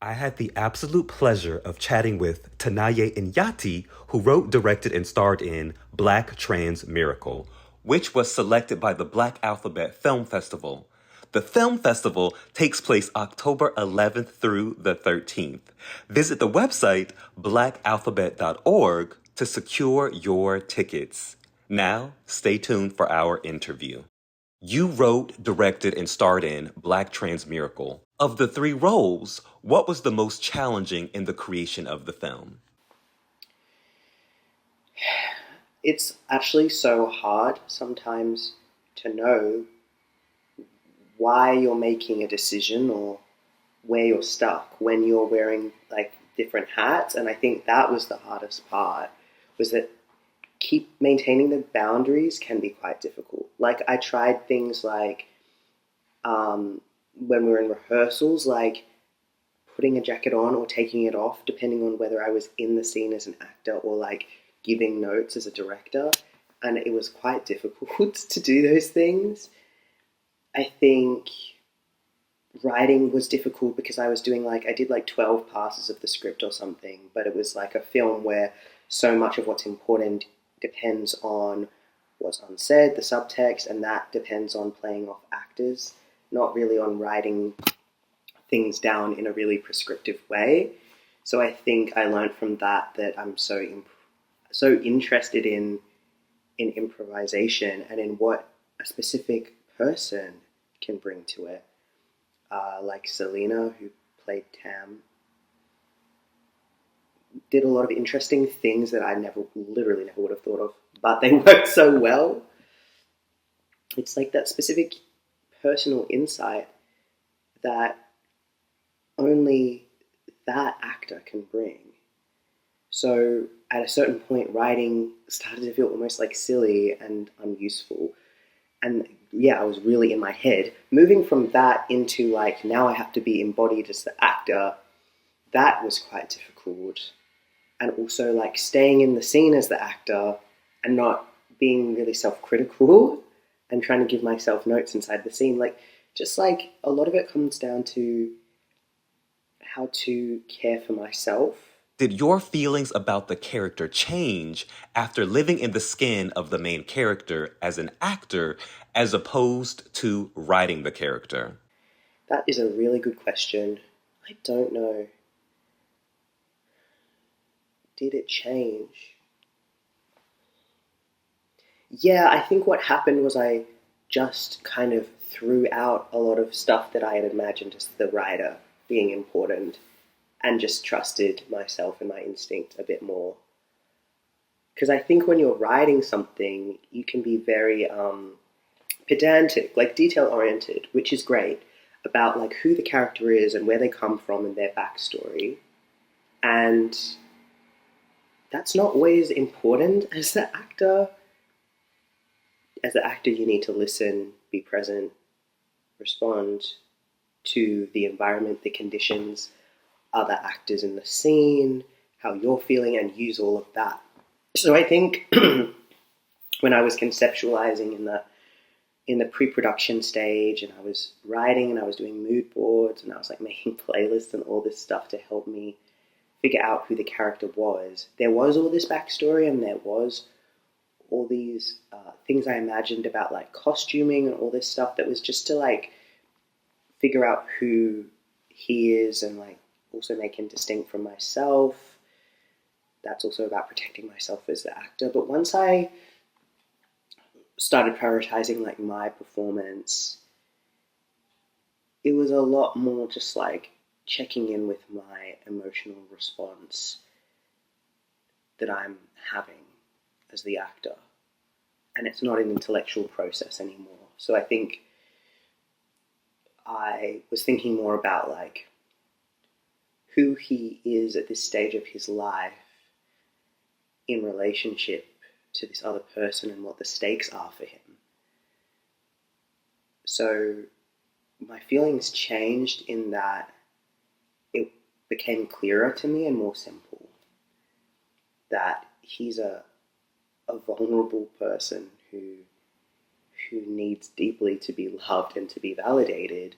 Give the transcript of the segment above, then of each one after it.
I had the absolute pleasure of chatting with Tinaye Nyathi, who wrote, directed, and starred in Black Trans Miracle, which was selected by the Black Alphabet Film Festival. The film festival takes place October 11th through the 13th. Visit the website blackalphabet.org to secure your tickets. Now, stay tuned for our interview. You wrote, directed, and starred in Black Trans Miracle. Of the three roles, what was the most challenging in the creation of the film? It's actually so hard sometimes to know why you're making a decision or where you're stuck when you're wearing like different hats. And I think that was the hardest part, was that keep maintaining the boundaries can be quite difficult. Like I tried things like when we were in rehearsals, like putting a jacket on or taking it off, depending on whether I was in the scene as an actor or like giving notes as a director. And it was quite difficult to do those things. I think writing was difficult because I was doing I did 12 passes of the script or something, but it was like a film where so much of what's important depends on what's unsaid, the subtext, and that depends on playing off actors, not really on writing things down in a really prescriptive way. So I think I learned from that I'm so interested in improvisation and in what a specific person can bring to it. Like Selena, who played Tam, did a lot of interesting things that I literally never would have thought of, but they worked so well. It's like that specific personal insight that only that actor can bring. So at a certain point, writing started to feel almost like silly and unuseful. And yeah, I was really in my head. Moving from that into now I have to be embodied as the actor, that was quite difficult. And also staying in the scene as the actor and not being really self-critical and trying to give myself notes inside the scene. A lot of it comes down to how to care for myself. Did your feelings about the character change after living in the skin of the main character as an actor as opposed to writing the character? That is a really good question. I don't know. Did it change? Yeah, I think what happened was I just kind of threw out a lot of stuff that I had imagined as the writer being important and just trusted myself and my instinct a bit more. Because I think when you're writing something, you can be very pedantic, detail-oriented, which is great, about who the character is and where they come from and their backstory. And that's not always important as the actor. As the actor, you need to listen, be present, respond to the environment, the conditions, other actors in the scene, how you're feeling, and use all of that. So I think when I was conceptualizing in the pre-production stage, and I was writing and I was doing mood boards and I was making playlists and all this stuff to help me figure out who the character was, there was all this backstory and there was all these things I imagined about costuming and all this stuff that was just to figure out who he is and also make him distinct from myself. That's also about protecting myself as the actor. But once I started prioritizing my performance, it was a lot more just checking in with my emotional response that I'm having as the actor. And it's not an intellectual process anymore. So I think I was thinking more about who he is at this stage of his life in relationship to this other person and what the stakes are for him. So my feelings changed in that it became clearer to me and more simple that he's a vulnerable person who needs deeply to be loved and to be validated.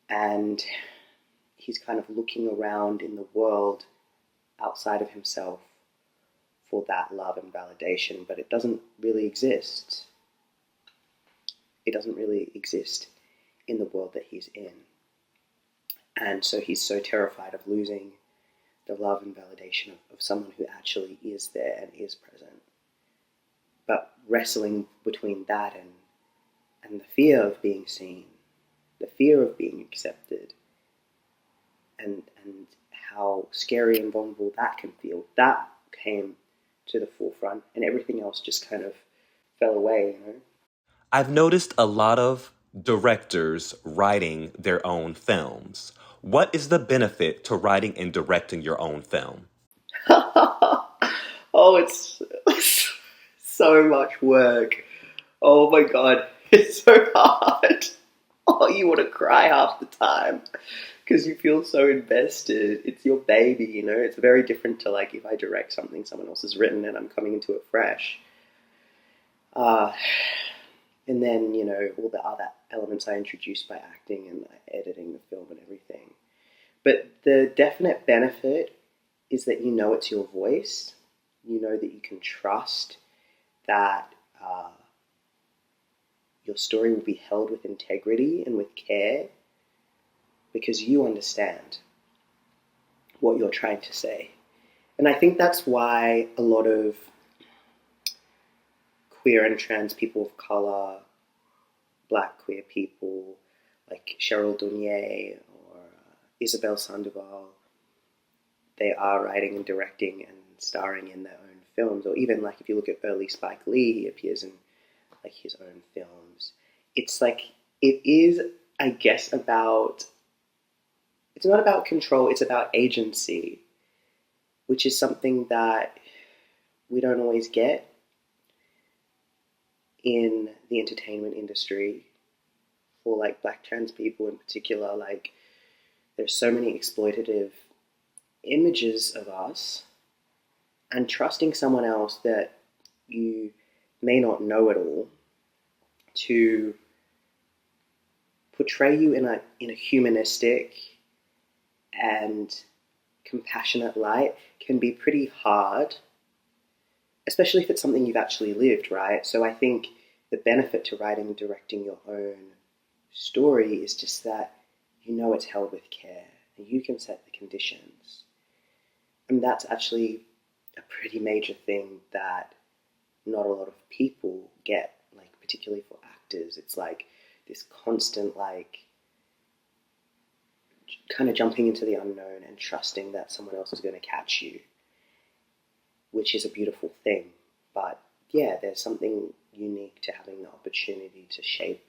And he's kind of looking around in the world outside of himself for that love and validation, but it doesn't really exist. It doesn't really exist in the world that he's in. And so he's so terrified of losing the love and validation of someone who actually is there and is present. But wrestling between that and the fear of being seen, the fear of being accepted, and how scary and vulnerable that can feel, that came to the forefront, and everything else just kind of fell away, you know? I've noticed a lot of directors writing their own films. What is the benefit to writing and directing your own film? Oh, it's so much work. Oh my God, it's so hard. Oh, you want to cry half the time because you feel so invested. It's your baby, you know? It's very different to like if I direct something someone else has written and I'm coming into it fresh. And then, you know, all the other elements I introduced by acting and editing the film and everything. But the definite benefit is that you know it's your voice. You know that you can trust that your story will be held with integrity and with care because you understand what you're trying to say. And I think that's why a lot of queer and trans people of colour, black queer people like Cheryl Donier or Isabel Sandoval, they are writing and directing and starring in their own films. Or even like if you look at early Spike Lee, he appears in like his own films. It's like, it is, I guess, it's not about control, it's about agency, which is something that we don't always get in the entertainment industry for like black trans people in particular. Like, there's so many exploitative images of us, and trusting someone else that you may not know at all to portray you in a humanistic and compassionate light can be pretty hard, especially if it's something you've actually lived, right? So I think the benefit to writing and directing your own story is just that you know it's held with care and you can set the conditions. And that's actually a pretty major thing that not a lot of people get, like particularly for actors. It's like this constant like kind of jumping into the unknown and trusting that someone else is going to catch you, which is a beautiful thing. But yeah, there's something unique to having the opportunity to shape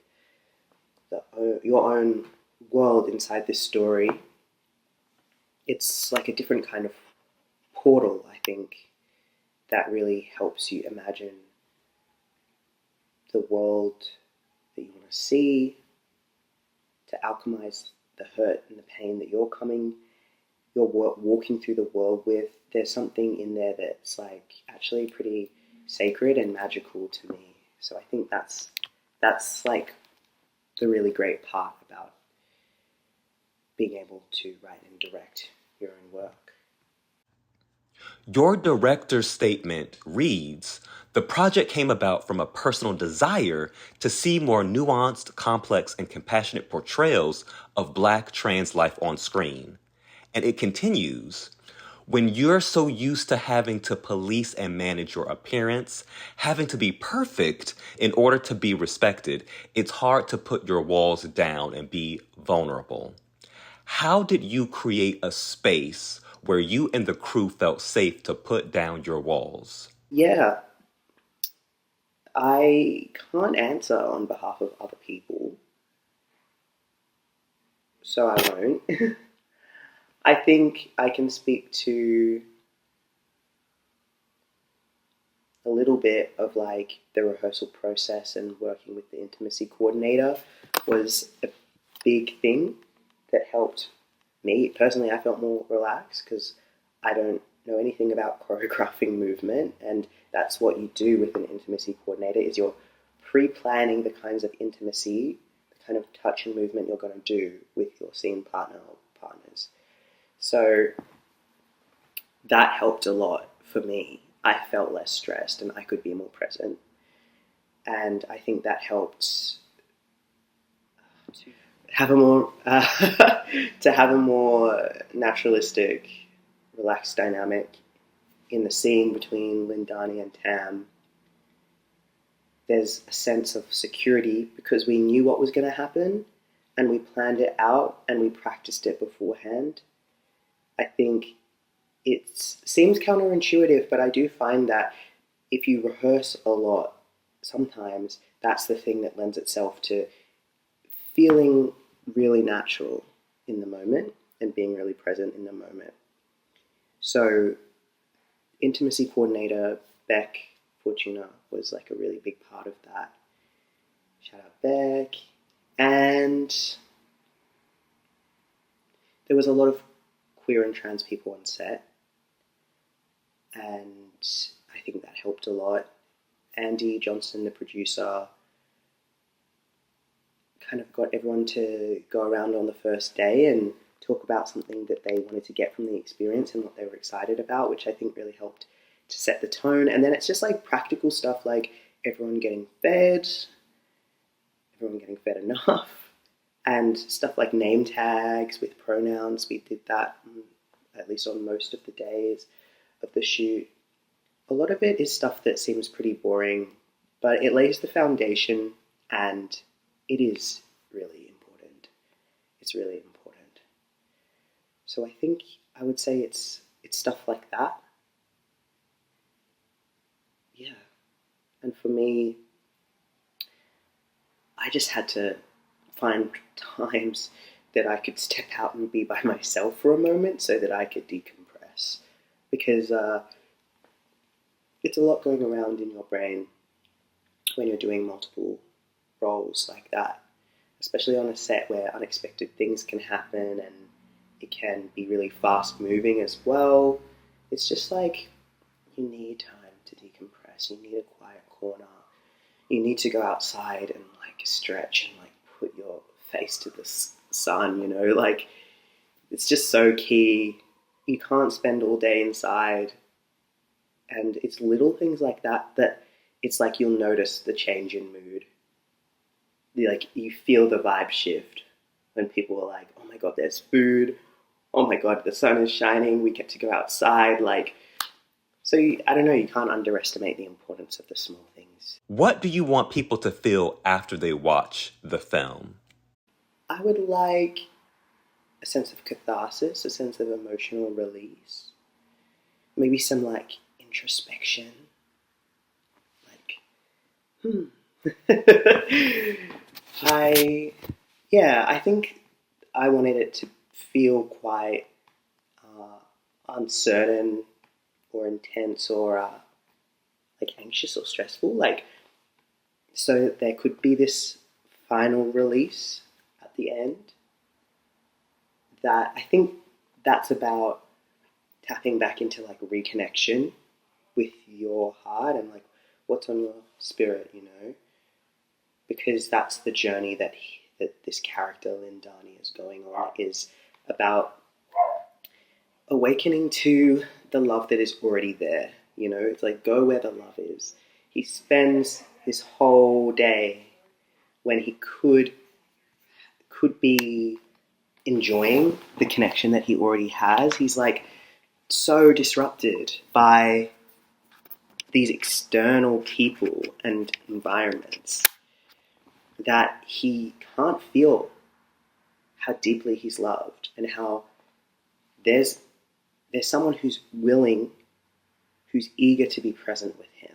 your own world inside this story. It's like a different kind of portal, I think, that really helps you imagine the world that you want to see, to alchemize the hurt and the pain that you're walking through the world with. There's something in there that's like actually pretty sacred and magical to me. So I think that's like the really great part about being able to write and direct your own work. Your director's statement reads, "The project came about from a personal desire to see more nuanced, complex, and compassionate portrayals of Black trans life on screen." And it continues, "When you're so used to having to police and manage your appearance, having to be perfect in order to be respected, it's hard to put your walls down and be vulnerable. How did you create a space where you and the crew felt safe to put down your walls?" Yeah, I can't answer on behalf of other people, so I won't. I think I can speak to a little bit of like the rehearsal process, and working with the intimacy coordinator was a big thing that helped me. Personally, I felt more relaxed because I don't know anything about choreographing movement, and that's what you do with an intimacy coordinator, is you're pre-planning the kinds of intimacy, the kind of touch and movement you're going to do with your scene partner or partners. So that helped a lot for me. I felt less stressed and I could be more present. And I think that helped to have a more to have a more naturalistic, relaxed dynamic in the scene between Lindani and Tam. There's a sense of security because we knew what was going to happen and we planned it out and we practiced it beforehand. I think it seems counterintuitive, but I do find that if you rehearse a lot, sometimes that's the thing that lends itself to feeling really natural in the moment and being really present in the moment. So intimacy coordinator Beck Fortuna was like a really big part of that. Shout out Beck. And there was a lot of queer and trans people on set, and I think that helped a lot. Andy Johnson, the producer, kind of got everyone to go around on the first day and talk about something that they wanted to get from the experience and what they were excited about, which I think really helped to set the tone. And then it's just like practical stuff like everyone getting fed enough, and stuff like name tags with pronouns. We did that at least on most of the days of the shoot. A lot of it is stuff that seems pretty boring, but it lays the foundation and it is really important. It's really important. So I think I would say it's stuff like that. Yeah. And for me, I just had to find times that I could step out and be by myself for a moment so that I could decompress. Because it's a lot going around in your brain when you're doing multiple roles like that, especially on a set where unexpected things can happen and it can be really fast moving as well. It's just like you need time to decompress. You need a quiet corner. You need to go outside and like stretch and like put your face to the sun, you know, like it's just so key. You can't spend all day inside, and it's little things like that that it's like you'll notice the change in mood. Like you feel the vibe shift when people are like, oh my God, there's food. Oh my God, the sun is shining. We get to go outside. Like, so I don't know, you can't underestimate the importance of the small things. What do you want people to feel after they watch the film? I would like a sense of catharsis, a sense of emotional release, maybe some like introspection, like, I think I wanted it to feel quite uncertain or intense or like anxious or stressful, like so that there could be this final release at the end. That I think that's about tapping back into like reconnection with your heart and like what's on your spirit, you know, because that's the journey that this character Lindani is going on, is about awakening to the love that is already there. You know, it's like go where the love is. He spends his whole day when he could be enjoying the connection that he already has. He's like so disrupted by these external people and environments that he can't feel how deeply he's loved and how there's someone who's willing, who's eager to be present with him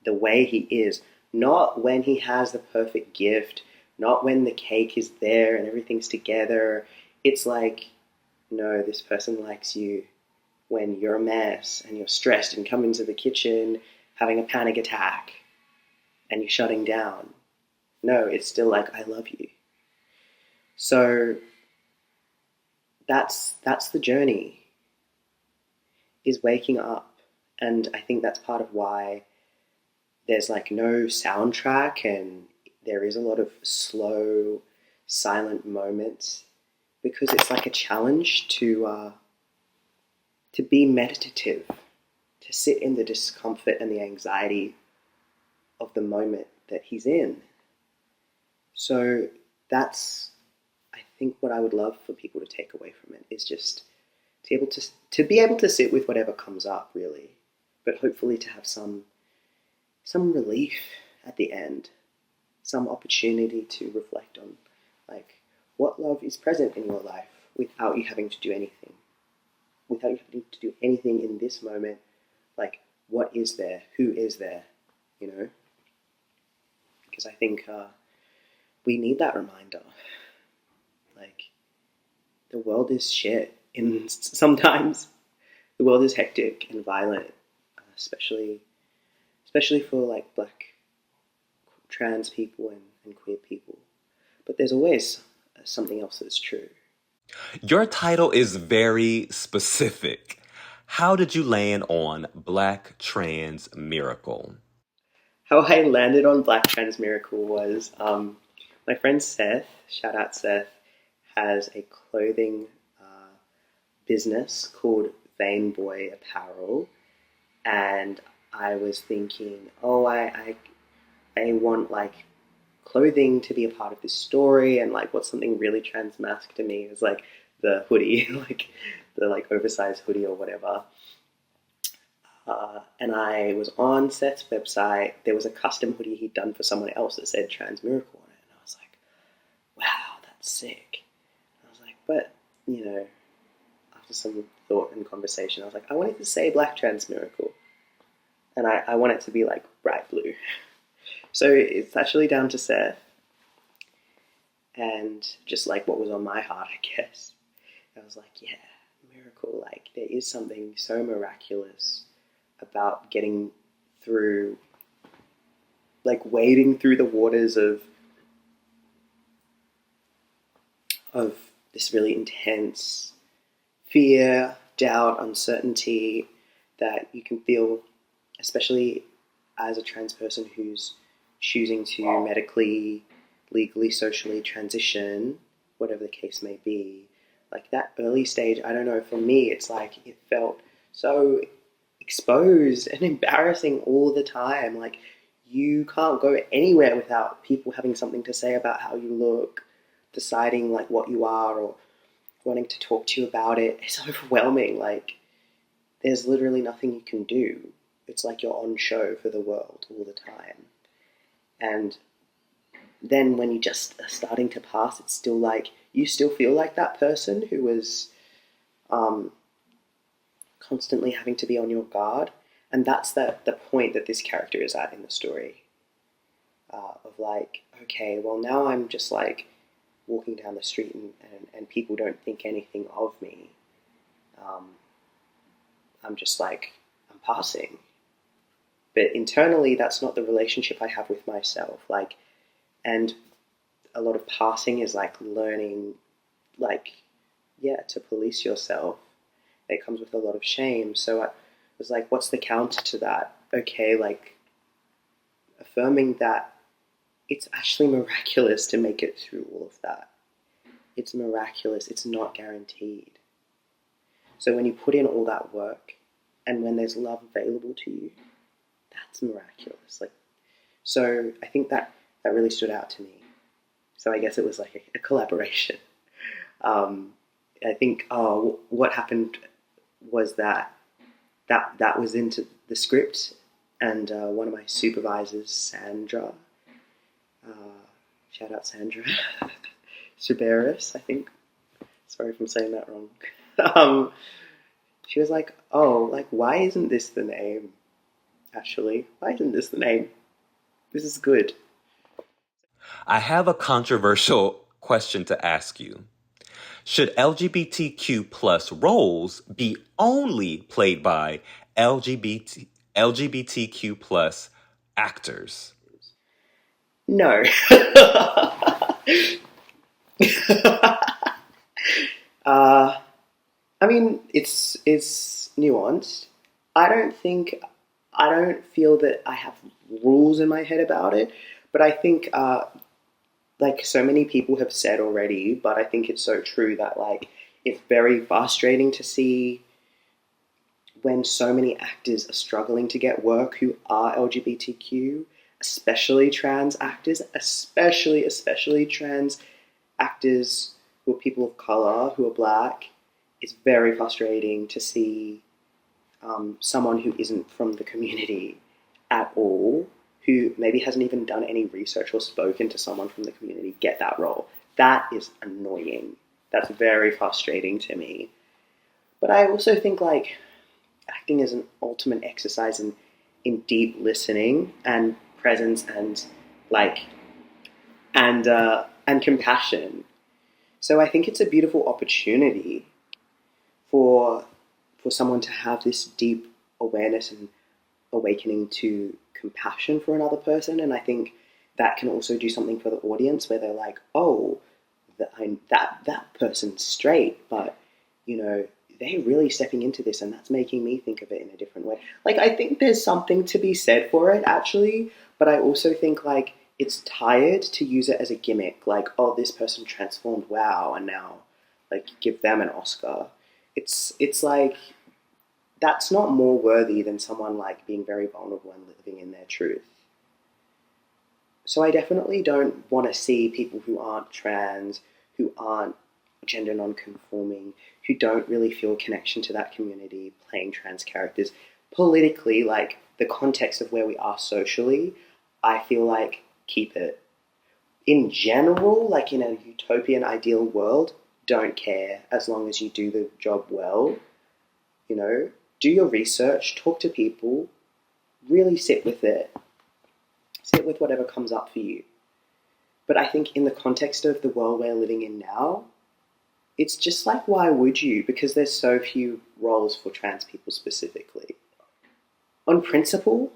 the way he is, not when he has the perfect gift, not when the cake is there and everything's together. It's like, no, this person likes you when you're a mess and you're stressed and come into the kitchen having a panic attack and you're shutting down. No, it's still like, I love you. So that's the journey, is waking up. And I think that's part of why there's like no soundtrack and there is a lot of slow, silent moments, because it's like a challenge to be meditative, to sit in the discomfort and the anxiety of the moment that he's in. So that's, I think, what I would love for people to take away from it, is just to be able to sit with whatever comes up, really, but hopefully to have some relief at the end, some opportunity to reflect on, like, what love is present in your life without you having to do anything, without you having to do anything in this moment. Like, what is there? Who is there? You know? Because I think we need that reminder. Like, the world is shit. Sometimes the world is hectic and violent, especially for like Black trans people and queer people. But there's always something else that's true. Your title is very specific. How did you land on Black Trans Miracle? How I landed on Black Trans Miracle was my friend Seth, shout out Seth, has a clothing business called Vain Boy Apparel, and I was thinking, I want like clothing to be a part of this story, and like what's something really transmasc to me is like the hoodie, like the like oversized hoodie or whatever. And I was on Seth's website. There was a custom hoodie he'd done for someone else that said Trans Miracle on it, and I was like, wow, that's sick. I was like, but you know, after some thought and conversation, I was like, I wanted to say Black Trans Miracle, and I want it to be like bright blue. So it's actually down to Seth and just like what was on my heart, I guess. I was like, yeah, miracle. Like, there is something so miraculous about getting through, like wading through the waters of this really intense fear, doubt, uncertainty that you can feel, especially as a trans person who's choosing to medically, legally, socially transition, whatever the case may be. Like that early stage, I don't know, for me, it's like it felt so exposed and embarrassing all the time. Like, you can't go anywhere without people having something to say about how you look, deciding like what you are, or wanting to talk to you about it. It's overwhelming. Like, there's literally nothing you can do. It's like you're on show for the world all the time. And then when you just are starting to pass, it's still like, you still feel like that person who was constantly having to be on your guard. And that's the point that this character is at in the story. Of like, okay, well now I'm just like walking down the street and people don't think anything of me. I'm just like, I'm passing. But internally, that's not the relationship I have with myself. Like, and a lot of passing is like learning, like, yeah, to police yourself. It comes with a lot of shame. So I was like, what's the counter to that? Okay, like, affirming that it's actually miraculous to make it through all of that. It's miraculous. It's not guaranteed. So when you put in all that work, and when there's love available to you, that's miraculous. Like, so I think that really stood out to me. So I guess it was like a collaboration. I think what happened was that was into the script, and one of my supervisors, Sandra, shout out Sandra, Suberis, I think. Sorry if I'm saying that wrong. She was like, oh, like, why isn't this the name? Actually, why isn't this the name? This is good. I have a controversial question to ask you. Should LGBTQ plus roles be only played by LGBTQ plus actors? No. I mean, it's nuanced. I don't feel that I have rules in my head about it, but I think like so many people have said already, but I think it's so true that like it's very frustrating to see when so many actors are struggling to get work who are LGBTQ, especially trans actors, especially trans actors who are people of colour, who are black. It's very frustrating to see someone who isn't from the community at all, who maybe hasn't even done any research or spoken to someone from the community, get that role. That is annoying. That's very frustrating to me. But I also think like acting is an ultimate exercise in deep listening and presence and like and compassion. So I think it's a beautiful opportunity for someone to have this deep awareness and awakening to compassion for another person. And I think that can also do something for the audience where they're like, oh, that person's straight, but you know, they're really stepping into this and that's making me think of it in a different way. Like, I think there's something to be said for it actually, but I also think like it's tired to use it as a gimmick. Like, oh, this person transformed, wow, and now like give them an Oscar. It's like that's not more worthy than someone like being very vulnerable and living in their truth. So I definitely don't want to see people who aren't trans, who aren't gender non-conforming, who don't really feel connection to that community playing trans characters. Politically, like the context of where we are socially, I feel like keep it. In general, like in a utopian ideal world, don't care as long as you do the job well. You know, do your research, talk to people, really sit with it. Sit with whatever comes up for you. But I think in the context of the world we're living in now, it's just like, why would you? Because there's so few roles for trans people specifically. On principle,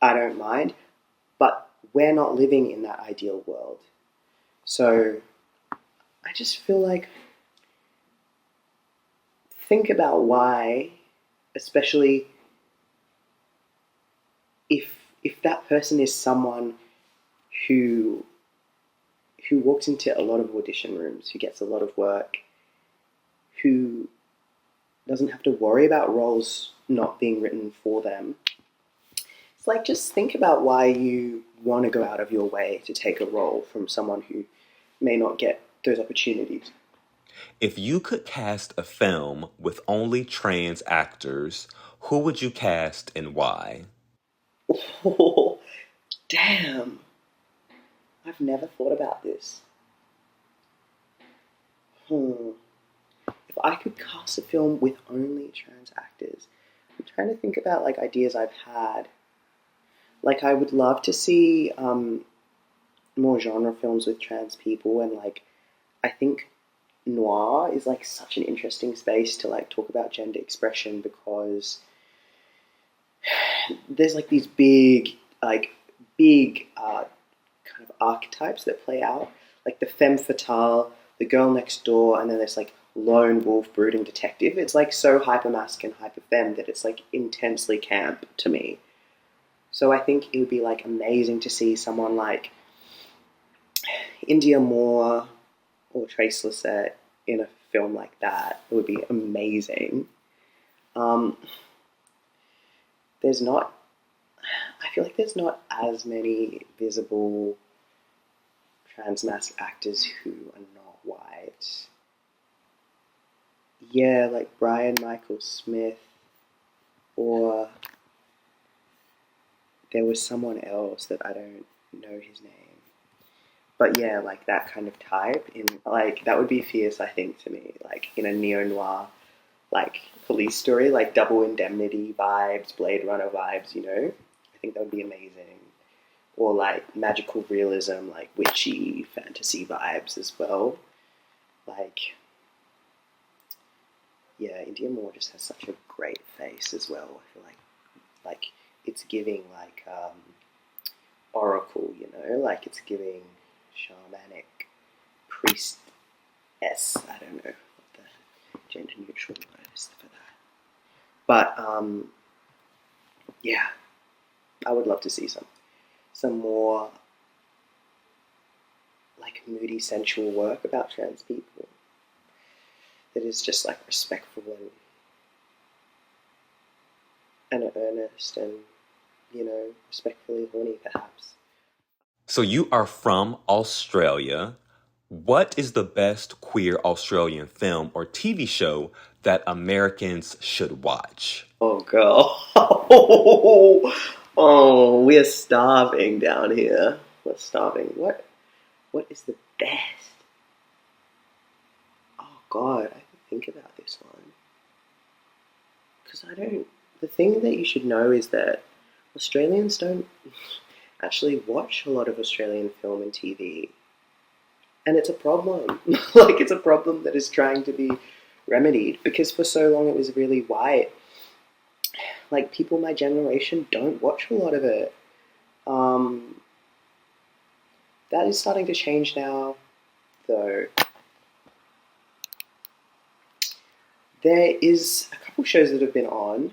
I don't mind, but we're not living in that ideal world. So I just feel like think about why, especially if that person is someone who walks into a lot of audition rooms, who gets a lot of work, who doesn't have to worry about roles not being written for them. It's like, just think about why you want to go out of your way to take a role from someone who may not get those opportunities. If you could cast a film with only trans actors, who would you cast and why? Oh, damn. I've never thought about this. If I could cast a film with only trans actors, I'm trying to think about like ideas I've had. Like, I would love to see more genre films with trans people, and like I think noir is like such an interesting space to like talk about gender expression, because there's like these big kind of archetypes that play out, like the femme fatale, the girl next door, and then there's like lone wolf brooding detective. It's like so hyper masculine, hyper femme that it's like intensely camp to me. So I think it would be like amazing to see someone like India Moore or Trace Lissette in a film like that. It would be amazing. There's not, I feel like there's not as many visible trans mask actors who are not white. Yeah, like Brian Michael Smith, or there was someone else that I don't know his name. But yeah, like that kind of type, in like that would be fierce, I think, to me. Like in a neo-noir, like police story, like Double Indemnity vibes, Blade Runner vibes, you know? I think that would be amazing. Or like magical realism, like witchy fantasy vibes as well. Like, yeah, India Moore just has such a great face as well. I feel like it's giving like oracle, you know, like it's giving shamanic priestess. I don't know what the gender neutral word is for that. But yeah, I would love to see some more like moody, sensual work about trans people that is just like respectful and earnest and, you know, respectfully horny, perhaps. So you are from Australia. What is the best queer Australian film or TV show that Americans should watch? Oh, girl. Oh, we're starving down here. We're starving. What is the best? Oh, God, I have to think about this one. Because the thing that you should know is that Australians don't actually watch a lot of Australian film and TV. And it's a problem. Like, it's a problem that is trying to be remedied. Because for so long it was really white. Like, people my generation don't watch a lot of it. That is starting to change now, though. There is a couple shows that have been on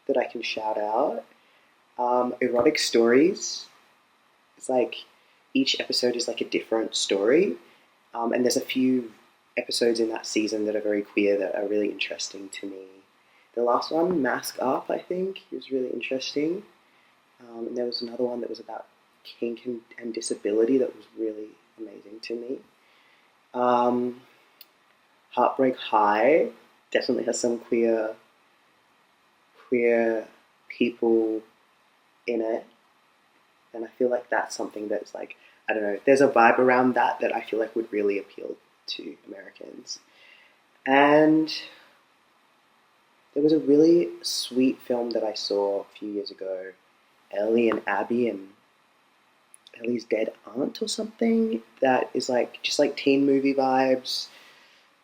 that I can shout out. Erotic Stories. It's like each episode is like a different story. And there's a few episodes in that season that are very queer that are really interesting to me. The last one, Mask Up, I think, was really interesting. And there was another one that was about kink and disability that was really amazing to me. Heartbreak High definitely has some queer people in it. And I feel like that's something that's like, I don't know, there's a vibe around that I feel like would really appeal to Americans. And there was a really sweet film that I saw a few years ago, Ellie and Abby and Ellie's dead aunt or something, that is like just like teen movie vibes,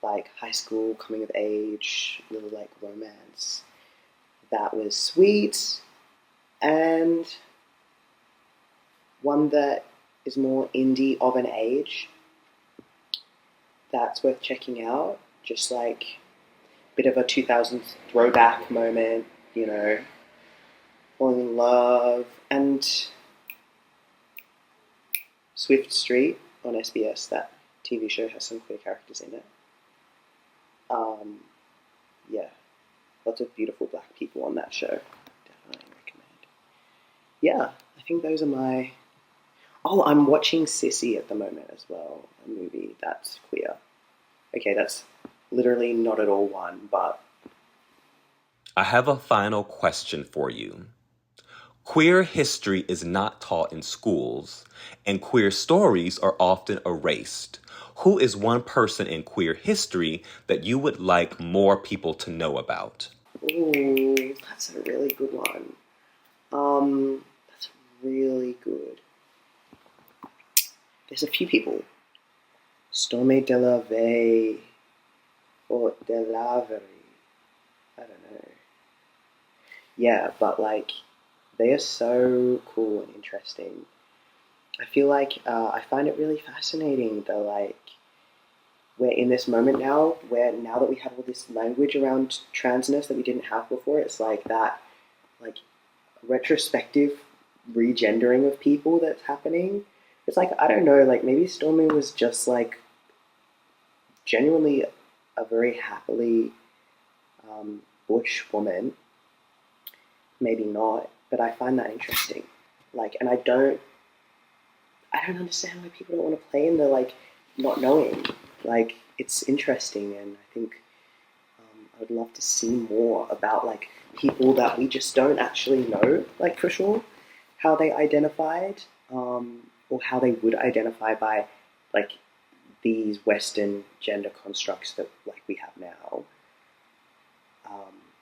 like high school, coming of age, little like romance. That was sweet. And one that is more indie of an age, that's worth checking out. Just like a bit of a 2000s throwback moment, you know, falling in love. And Swift Street on SBS, that TV show, has some queer characters in it. Yeah, lots of beautiful black people on that show. Definitely recommend. Yeah, I think those are my... Oh, I'm watching Sissy at the moment as well, a movie that's queer. Okay, that's literally not at all one, but... I have a final question for you. Queer history is not taught in schools, and queer stories are often erased. Who is one person in queer history that you would like more people to know about? Ooh, that's a really good one. That's really good. There's a few people. Stormy de la Veille or de la Veille. I don't know. Yeah, but like, they are so cool and interesting. I feel like I find it really fascinating that like we're in this moment now where now that we have all this language around transness that we didn't have before, it's like that like retrospective regendering of people that's happening. It's like, I don't know, like maybe Stormy was just like genuinely a very happily butch woman. Maybe not, but I find that interesting. Like, and I don't understand why people don't want to play in the like not knowing. Like, it's interesting, and I think I would love to see more about like people that we just don't actually know, like for sure, how they identified, or how they would identify by like these Western gender constructs that like we have now.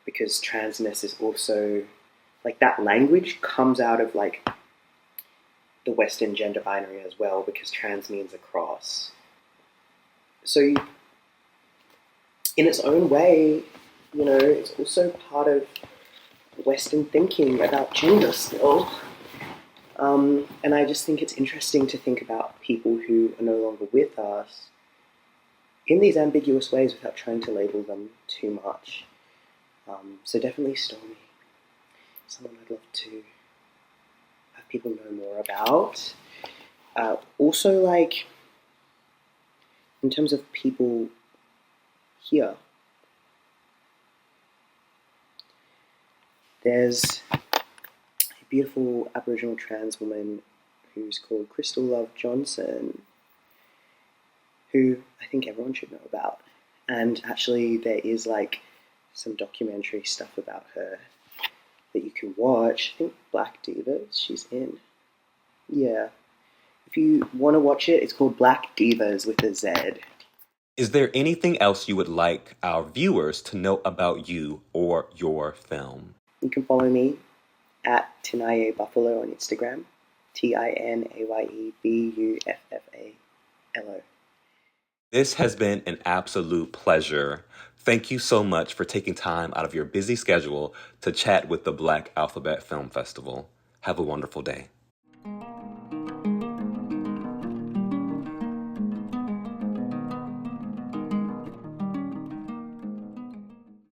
Because transness is also like that language comes out of like the Western gender binary as well, because trans means across. So in its own way, you know, it's also part of Western thinking about gender still. And I just think it's interesting to think about people who are no longer with us in these ambiguous ways without trying to label them too much. So definitely Stormy. Someone I'd love to have people know more about. Also, like, in terms of people here, there's a beautiful Aboriginal trans woman who's called Crystal Love Johnson, who I think everyone should know about. And actually, there is like some documentary stuff about her that you can watch. I think Black Divas, she's in. Yeah. If you want to watch it, it's called Black Divas with a Z. Is there anything else you would like our viewers to know about you or your film? You can follow me at Tinaye Buffalo on Instagram. TinayeBuffalo. This has been an absolute pleasure. Thank you so much for taking time out of your busy schedule to chat with the Black Alphabet Film Festival. Have a wonderful day.